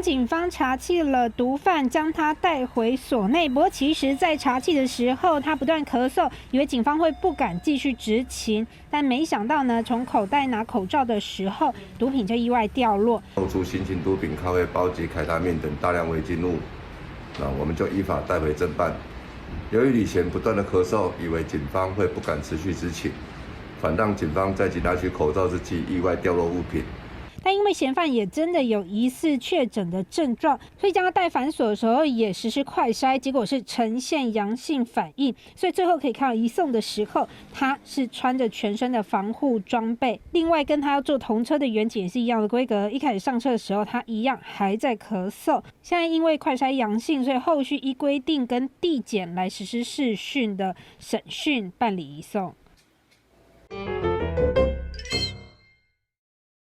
警方查缉了毒贩，将他带回所内。不过其实在查缉的时候，他不断咳嗽，以为警方会不敢继续执勤，但没想到呢，从口袋拿口罩的时候，毒品就意外掉落，搜出新型毒品咖啡包及凯他命等大量违禁物，那我们就依法带回侦办。由于李贤不断的咳嗽，以为警方会不敢持续执勤，反让警方在其拿取口罩之际意外掉落物品。但因为嫌犯也真的有疑似确诊的症状，所以将他带反锁的时候也实施快筛，结果是呈现阳性反应，所以最后可以看到移送的时候，他是穿着全身的防护装备。另外跟他要坐同车的员警也是一样的规格，一开始上车的时候他一样还在咳嗽，现在因为快筛阳性，所以后续依规定跟地检来实施视讯的审讯办理移送。